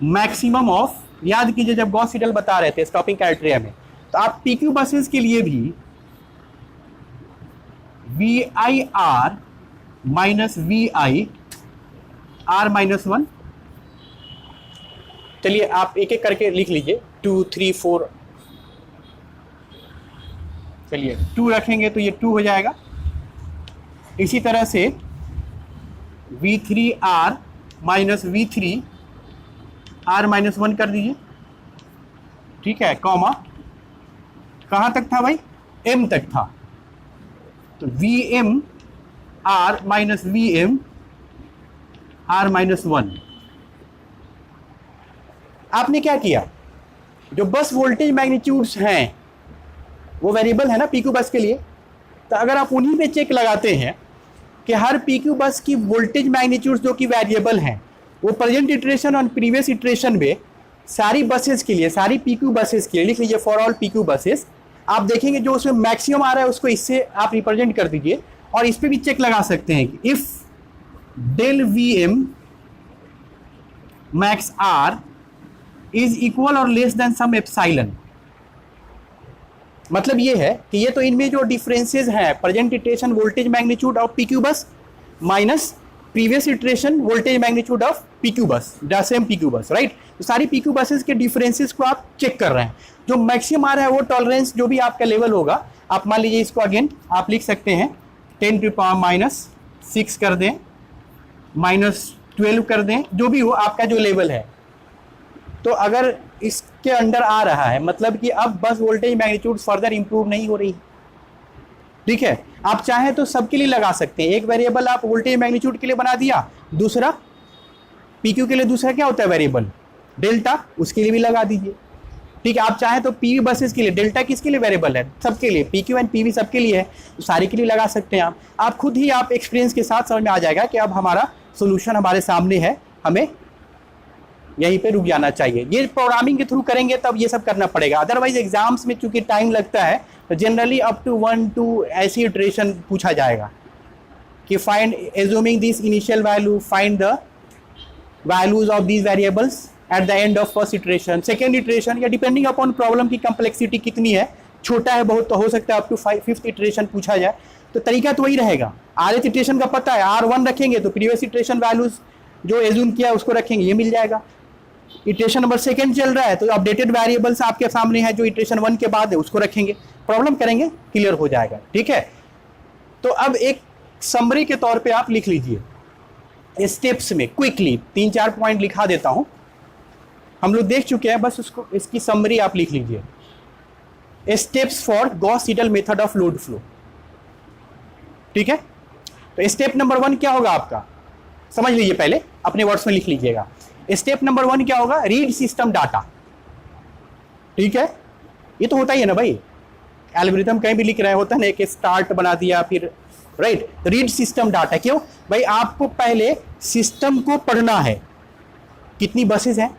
मैक्सिमम ऑफ, याद कीजिए जब गॉस सीडल बता रहे थे स्टॉपिंग क्राइटेरिया में, तो आप PQ बसेस के लिए भी VIR माइनस VI R-1, चलिए आप एक एक करके लिख लीजिए, 2 3 4, चलिए 2 रखेंगे तो ये 2 हो जाएगा। इसी तरह से V3R माइनस V3 R-1 कर दीजिए, ठीक है, कॉमा, कहां तक था भाई, M तक था, तो VM R minus VM R-1। आपने क्या किया, जो बस वोल्टेज मैग्नीट्यूड्स हैं वो वेरिएबल है ना PQ बस के लिए, तो अगर आप उन्हीं पे चेक लगाते हैं कि हर PQ बस की वोल्टेज मैग्नीट्यूड्स जो कि वेरिएबल हैं वो प्रेजेंट इटरेशन और प्रीवियस इटरेशन में सारी बसेस के लिए, सारी PQ बसेस के लिए लिख लीजिए, फॉर ऑल PQ बसेस, आप देखेंगे जो उसमें मैक्सिमम आ रहा है उसको इससे आप रिप्रेजेंट कर दीजिए, और इस पे भी चेक लगा सकते हैं कि if del VM max R is equal और लेस देन सम एप्सिलॉन। मतलब ये है कि ये तो इनमें जो डिफरेंसेस हैं, present iteration voltage magnitude of PQ बस minus previous iteration voltage magnitude of PQ बस, सेम PQ बस, राइट। तो सारी PQ बसेस के डिफरेंसेस को आप चेक कर रहे हैं, जो मैक्सिमम आ रहा है वो टॉलरेंस जो भी आपका लेवल होगा, आप मान लीजिए इसको अगेन आप लिख सकते हैं 10⁻⁻6 कर दें, -12 कर दें, जो भी हो आपका जो लेवल है। तो अगर इसके अंडर आ रहा है मतलब कि अब bus voltage magnitude further improve नहीं हो रही, ठीक है, आप चाहें तो सबके लिए लगा सकते हैं। एक वेरिएबल आप वोल्टेज मैग्नीट्यूड के लिए बना दिया, दूसरा पीक्यू के लिए दूसरा क्या होता है वेरिएबल डेल्टा, उसके लिए भी लगा दीजिए। ठीक है, आप चाहें तो पीवी बसेस के लिए डेल्टा किसके लिए वेरिएबल है, सबके लिए, पीक्यू एंड पीवी सबके लिए है, तो सारे के लिए लगा सकते हैं आप खुद ही आप एक्सपीरियंस के साथ समझ में आ जाएगा कि अब हमारा सोल्यूशन हमारे सामने है, हमें यहीं पे रुक जाना चाहिए। ये प्रोग्रामिंग के थ्रू करेंगे तब ये सब करना पड़ेगा, अदरवाइज एग्जाम्स में चूंकि टाइम लगता है तो जनरली अप टू 1-2 ऐसी इटरेशन पूछा जाएगा कि find assuming this initial value, find the values of these variables at the end of first iteration, second iteration, या डिपेंडिंग अपॉन प्रॉब्लम की कम्प्लेक्सिटी कितनी है, छोटा है बहुत तो हो सकता है अप टू 5th इटरेशन पूछा जाए, तो तरीका तो वही रहेगा। rth इटरेशन का पता है, R1 रखेंगे तो प्रीवियस इटरेशन वैल्यूज जो एज्यूम किया है उसको रखेंगे, ये मिल जाएगा। इटरेशन नंबर सेकंड चल रहा है तो अपडेटेड वेरिएबल्स आपके सामने है जो इटरेशन 1 के बाद है उसको रखेंगे, प्रॉब्लम करेंगे, क्लियर हो जाएगा। ठीक है, तो अब एक समरी के तौर पे आप लिख लीजिए स्टेप्स में क्विकली 3-4 पॉइंट लिखा देता हूं, हम लोग देख चुके हैं, बस उसको इसकी समरी आप लिख लीजिए। Steps for Gauss Seidel method of load flow. ठीक है, तो स्टेप नंबर 1 क्या होगा आपका, समझ लीजिए, पहले अपने वर्ड्स में लिख लीजिएगा। स्टेप नंबर 1 क्या होगा, रीड सिस्टम डाटा। ठीक है, ये तो होता ही है ना भाई, एल्गोरिथम कहीं भी लिख रहे होता है ना, एक स्टार्ट बना दिया फिर, राइट, रीड सिस्टम डाटा। क्यों भाई, आपको पहले सिस्टम को पढ़ना है, कितनी बसेस हैं,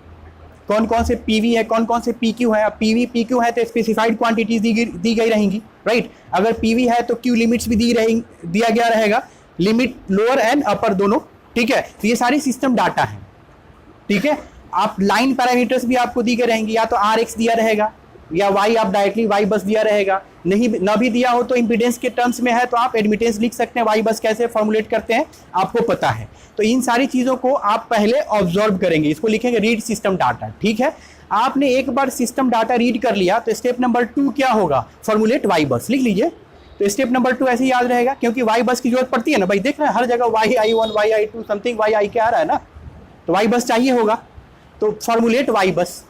कौन कौन से पीवी है, कौन कौन से पीक्यू है। पीवी पीक्यू है तो स्पेसिफाइड क्वांटिटीज दी गई रहेंगी, राइट। अगर पीवी है तो क्यू लिमिट्स भी दिया गया रहेगा, लिमिट लोअर एंड अपर दोनों। ठीक है, तो ये सारी सिस्टम डाटा है। ठीक है, आप लाइन पैरामीटर्स भी आपको दी गई रहेंगी, या तो RX दिया रहेगा या Y आप डायरेक्टली Y बस दिया रहेगा, नहीं ना भी दिया हो तो इम्पीडेंस के टर्म्स में है तो आप एडमिटेंस लिख सकते हैं, Y बस कैसे फॉर्मुलेट करते हैं आपको पता है। तो इन सारी चीज़ों को आप पहले ऑब्जर्व करेंगे, इसको लिखेंगे रीड सिस्टम डाटा। ठीक है, आपने एक बार सिस्टम डाटा रीड कर लिया तो स्टेप नंबर 2 क्या होगा, फॉर्मुलेट Y बस, लिख लीजिए। तो स्टेप नंबर 2 ऐसे याद रहेगा, क्योंकि Y बस की जरूरत पड़ती है ना भाई, देख रहे हैं हर जगह YI1 YI2 समथिंग YI आ रहा है ना, तो Y बस चाहिए होगा, तो फॉर्मुलेट Y बस।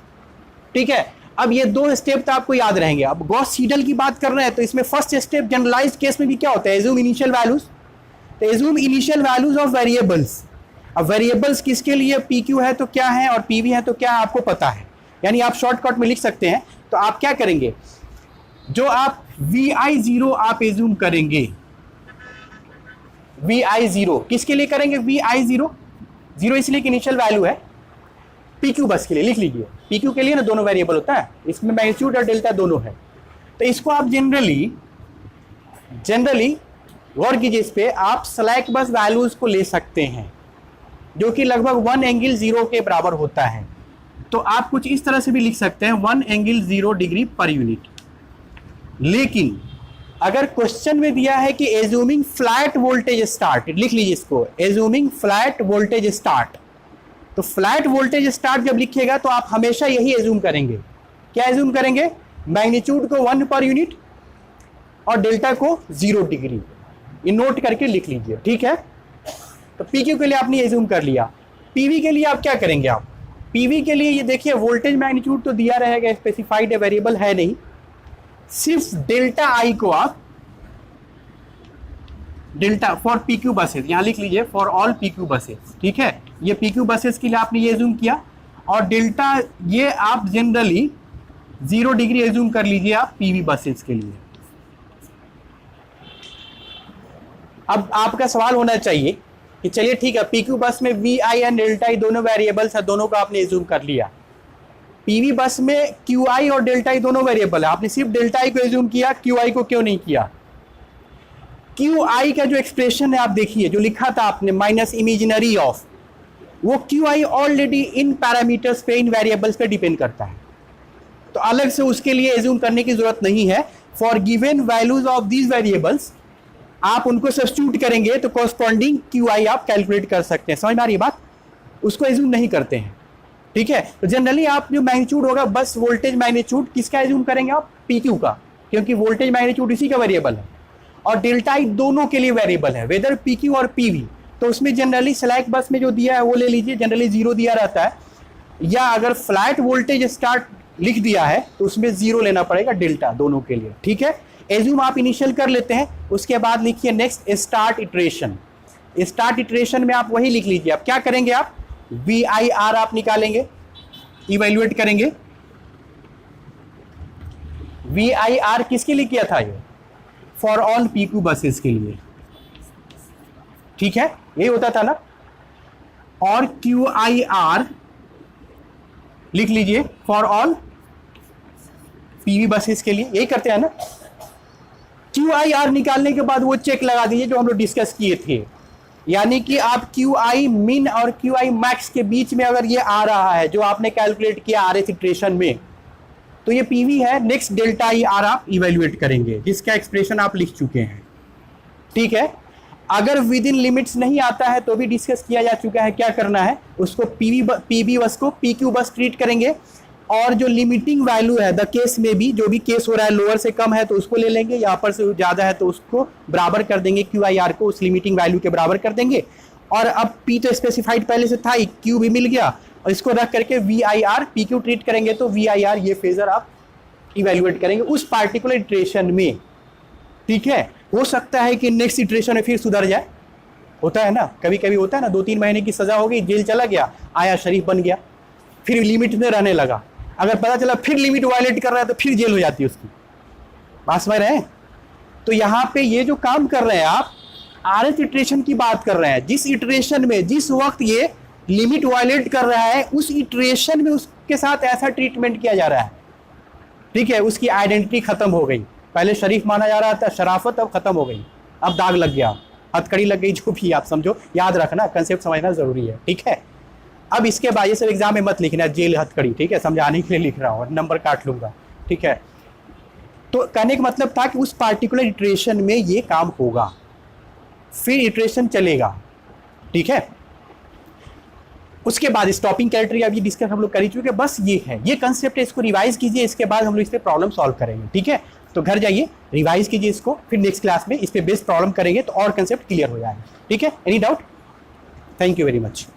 ठीक है, अब ये 2 स्टेप तो आपको याद रहेंगे। अब गॉस सीडल की बात कर रहे हैं तो इसमें फर्स्ट स्टेप जनरलाइज्ड केस में भी क्या होता है, एज्यूम इनिशियल वैल्यूज। तो assume initial values of variables. अब वेरिएबल्स किसके लिए, पीक्यू है तो क्या है और पीवी है तो क्या है आपको पता है, यानी आप शॉर्टकट में लिख सकते हैं। तो आप क्या करेंगे, जो आप VI0 आप एज्यूम करेंगे, VI0 किसके लिए करेंगे, VI0 0 इसलिए कि इनिशियल वैल्यू है, पीक्यू बस के लिए लिख लीजिए। पीक्यू के लिए ना दोनों वेरिएबल होता है, इसमें मैग्नीट्यूड और डेल्टा दोनों है। तो इसको आप जनरली गौर कीजिए, इस पे आप स्लैक बस वैल्यूज को ले सकते हैं जो कि लगभग 1 एंगल 0 के बराबर होता है। तो आप कुछ इस तरह से भी लिख सकते हैं 1 एंगल 0 डिग्री पर यूनिट। लेकिन अगर क्वेश्चन में दिया है कि एज्यूमिंग फ्लैट वोल्टेज स्टार्ट, लिख लीजिए इसको, एज्यूमिंग फ्लैट वोल्टेज स्टार्ट। तो फ्लैट वोल्टेज स्टार्ट जब लिखिएगा तो आप हमेशा यही एज्यूम करेंगे, क्या एज्यूम करेंगे, मैग्नीट्यूड को 1 पर यूनिट और डेल्टा को 0 डिग्री, ये नोट करके लिख लीजिए। ठीक है, तो पीक्यू के लिए आपने एज्यूम कर लिया। पीवी के लिए आप क्या करेंगे, आप पीवी के लिए ये देखिए वोल्टेज मैग्नीट्यूड तो दिया रहेगा, स्पेसिफाइड वेरिएबल है नहीं, सिर्फ डेल्टा आई को आप डेल्टा फॉर पीक्यू बसेस यहां लिख लीजिए, फॉर ऑल पीक्यू बसेस। ठीक है, ये पीक्यू बसेस के लिए आपने ये एज्यूम किया, और डेल्टा ये आप जनरली 0 डिग्री एज्यूम कर लीजिए आप पीवी बसेस के लिए। अब आपका सवाल होना चाहिए कि चलिए ठीक है, पीक्यू बस में VI एंड डेल्टा आई दोनों वेरिएबल्स है, दोनों को आपने एज्यूम कर लिया। पीवी बस में QI और डेल्टा आई दोनों वेरिएबल है, आपने सिर्फ डेल्टा आई को एज्यूम किया, QI को क्यों नहीं किया। QI का जो एक्सप्रेशन है आप देखिए, जो लिखा था आपने माइनस इमेजिनरी ऑफ, वो QI ऑलरेडी इन पैरामीटर्स पे, इन वेरिएबल्स पे डिपेंड करता है, तो अलग से उसके लिए एज्यूम करने की जरूरत नहीं है। For given values of these variables आप उनको सब्स्टिट्यूट करेंगे तो कॉरस्पॉन्डिंग QI आप कैलकुलेट कर सकते हैं। समझ में आ रही है बात, उसको एज्यूम नहीं करते हैं। ठीक है, तो जनरली आप जो मैग्नीट्यूड होगा, बस वोल्टेज मैग्नीट्यूड किसका एज्यूम करेंगे आप, PQ का, क्योंकि वोल्टेज मैग्नीट्यूड इसी का वेरिएबल है, और डेल्टा आई दोनों के लिए वेरिएबल है, वेदर PQ और PV। तो उसमें जनरली स्लैक बस में जो दिया है वो ले लीजिए, जनरली 0 दिया रहता है, या अगर फ्लैट वोल्टेज स्टार्ट लिख दिया है तो उसमें 0 लेना पड़ेगा डेल्टा दोनों के लिए। ठीक है, एज्यूम आप इनिशियल कर लेते हैं, उसके बाद लिखिए next start iteration. Start iteration में आप वही लिख लीजिए। अब क्या करेंगे आप, VIR आप निकालेंगे, इवेल्युएट करेंगे। VIR किसके लिए किया था ये, फॉर ऑल PQ बसेस के लिए, ठीक है, यही होता था ना। और QIR लिख लीजिए फॉर ऑल PV बसेस के लिए, यही करते हैं ना। QIR निकालने के बाद वो चेक लगा दीजिए जो हम लोग डिस्कस किए थे, यानी कि आप QI मिन और QI मैक्स के बीच में अगर ये आ रहा है जो आपने कैलकुलेट किया RS इटरेशन में, तो ये PV है। नेक्स्ट डेल्टा IR आप इवेल्युएट करेंगे, जिसका एक्सप्रेशन आप लिख चुके हैं, ठीक है। अगर विद इन लिमिट्स नहीं आता है तो भी डिस्कस किया जा चुका है, क्या करना है, उसको PV बस को PQ बस ट्रीट करेंगे, और जो लिमिटिंग वैल्यू है द केस में भी, जो भी केस हो रहा है लोअर से कम है तो उसको ले लेंगे, या अपर से ज़्यादा है तो उसको बराबर कर देंगे, QIR को उस लिमिटिंग वैल्यू के बराबर कर देंगे। और अब P तो स्पेसिफाइड पहले से था ही, Q भी मिल गया, और इसको रख करके VIR PQ ट्रीट करेंगे, तो VIR ये फेजर आप इवेल्युएट करेंगे उस पार्टिकुलर इटरेशन में, ठीक है। हो सकता है कि नेक्स्ट इटरेशन में फिर सुधर जाए, होता है ना, कभी कभी होता है ना, 2-3 महीने की सजा हो गई, जेल चला गया, आया शरीफ बन गया, फिर लिमिट में रहने लगा, अगर पता चला फिर लिमिट वायलेट कर रहा है तो फिर जेल हो जाती है उसकी, बात समझ रहे हैं। तो यहाँ पे ये जो काम कर रहे हैं आप, RS इटरेशन की बात कर रहे हैं, जिस इटरेशन में जिस वक्त ये लिमिट वायलेट कर रहा है उस इटरेशन में उसके साथ ऐसा ट्रीटमेंट किया जा रहा है, ठीक है, उसकी आइडेंटिटी खत्म हो गई। पहले शरीफ माना जा रहा था, शराफत अब खत्म हो गई, अब दाग लग गया, हथकड़ी लग गई, जो भी आप समझो, याद रखना, कंसेप्ट समझना जरूरी है, ठीक है। अब इसके बाद ये सब एग्जाम में मत लिखना जेल हथकड़ी, ठीक है, समझाने के लिए लिख रहा हूँ, नंबर काट लूंगा, ठीक है। तो कहने का मतलब था कि उस पार्टिकुलर इटरेशन में ये काम होगा, फिर इटरेशन चलेगा, ठीक है। उसके बाद स्टॉपिंग कैरेक्टर अभी डिस्कस हम लोग कर ही चुके, बस ये है, ये कंसेप्ट है, इसको रिवाइज कीजिए, इसके बाद हम लोग इस पर प्रॉब्लम सॉल्व करेंगे, ठीक है। तो घर जाइए रिवाइज कीजिए इसको, फिर नेक्स्ट क्लास में इस पे बेस्ड प्रॉब्लम करेंगे तो और कंसेप्ट क्लियर हो जाएगा, ठीक है। Any doubt? Thank you very much.